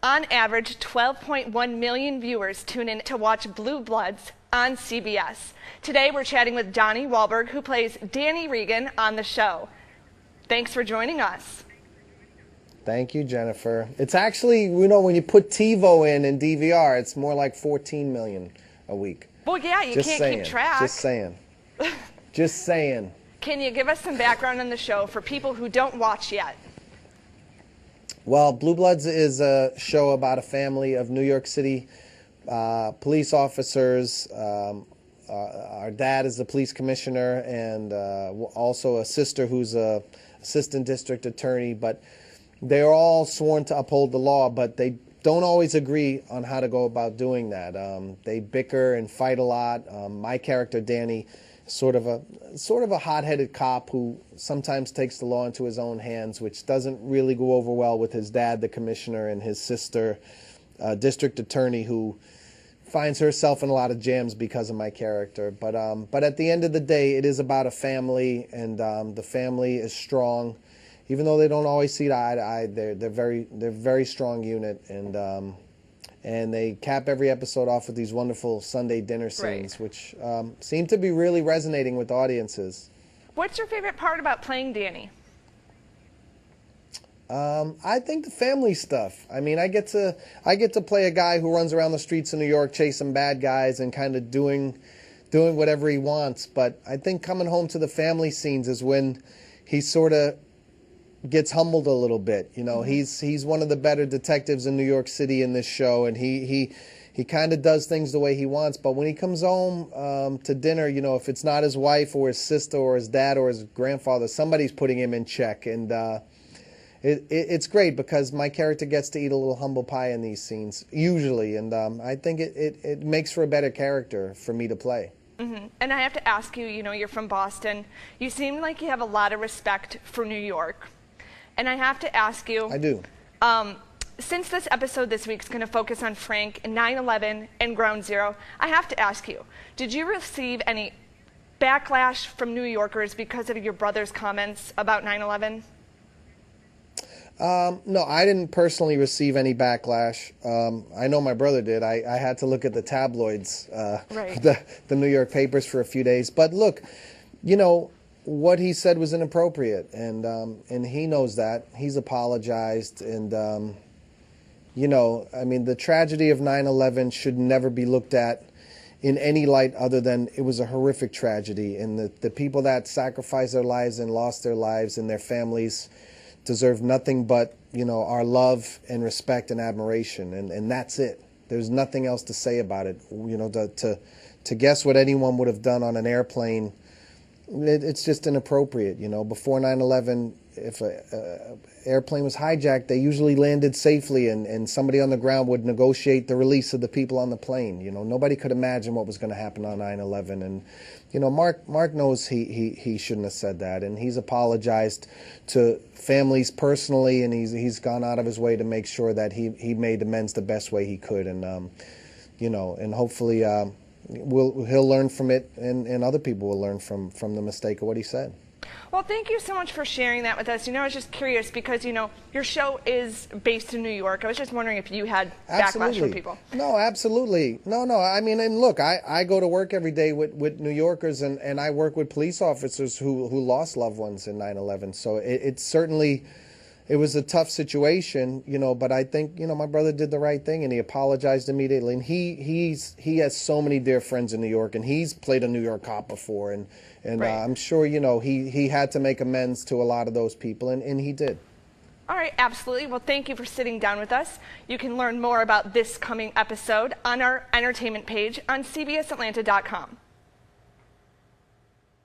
On average, 12.1 million viewers tune in to watch Blue Bloods on CBS. Today, we're chatting with Donnie Wahlberg, who plays Danny Regan on the show. Thanks for joining us. Thank you, Jennifer. It's actually, when you put TiVo in DVR, it's more like 14 million a week. Well, yeah, you can't keep track. Just saying. Just saying. Can you give us some background on the show for people who don't watch yet? Well, Blue Bloods is a show about a family of New York City police officers. Our dad is the police commissioner, and also a sister who's a assistant district attorney. But they're all sworn to uphold the law, but they don't always agree on how to go about doing that. They bicker and fight a lot. My character, Danny, sort of a hot-headed cop who sometimes takes the law into his own hands, which doesn't really go over well with his dad, the commissioner, and his sister, district attorney, who finds herself in a lot of jams because of my character. But at the end of the day, it is about a family, and the family is strong, even though they don't always see eye to eye. They're very strong unit, and they cap every episode off with these wonderful Sunday dinner scenes, right, which seem to be really resonating with audiences. What's your favorite part about playing Danny? I think the family stuff. I mean, I get to play a guy who runs around the streets of New York chasing bad guys and kind of doing whatever he wants. But I think coming home to the family scenes is when he sort of gets humbled a little bit. You know, mm-hmm. He's one of the better detectives in New York City in this show, and he kind of does things the way he wants. But when he comes home to dinner, you know, if it's not his wife or his sister or his dad or his grandfather, somebody's putting him in check. And it's great because my character gets to eat a little humble pie in these scenes, usually. And I think it makes for a better character for me to play. Mm-hmm. And I have to ask you, you know, you're from Boston. You seem like you have a lot of respect for New York. And I have to ask you. I do. Since this episode this week is going to focus on Frank and 9/11 and Ground Zero, I have to ask you, did you receive any backlash from New Yorkers because of your brother's comments about 9/11? No, I didn't personally receive any backlash. I know my brother did. I had to look at the tabloids, right, the New York papers for a few days. But look, you know, what he said was inappropriate, and he knows that. He's apologized, and you know, I mean, the tragedy of 9/11 should never be looked at in any light other than it was a horrific tragedy, and the people that sacrificed their lives and lost their lives and their families deserve nothing but, you know, our love and respect and admiration, and that's it. There's nothing else to say about it. You know, to guess what anyone would have done on an airplane, it's just inappropriate. You know, before 9/11, if an airplane was hijacked, they usually landed safely, and somebody on the ground would negotiate the release of the people on the plane. You know, nobody could imagine what was going to happen on 9/11, and you know, Mark knows he shouldn't have said that, and he's apologized to families personally, and he's gone out of his way to make sure that he made amends the best way he could, and you know, and hopefully he'll learn from it, and other people will learn from the mistake of what he said. Well, thank you so much for sharing that with us. You know, I was just curious because, you know, your show is based in New York. I was just wondering if you had backlash from people. No, absolutely. No. I mean, and look, I go to work every day with New Yorkers, and I work with police officers who lost loved ones in 9/11. So it certainly, it was a tough situation, you know, but I think, you know, my brother did the right thing, and he apologized immediately. And he has so many dear friends in New York, and he's played a New York cop before, and right, I'm sure, you know, he had to make amends to a lot of those people, and he did. All right, absolutely. Well, thank you for sitting down with us. You can learn more about this coming episode on our entertainment page on CBSAtlanta.com.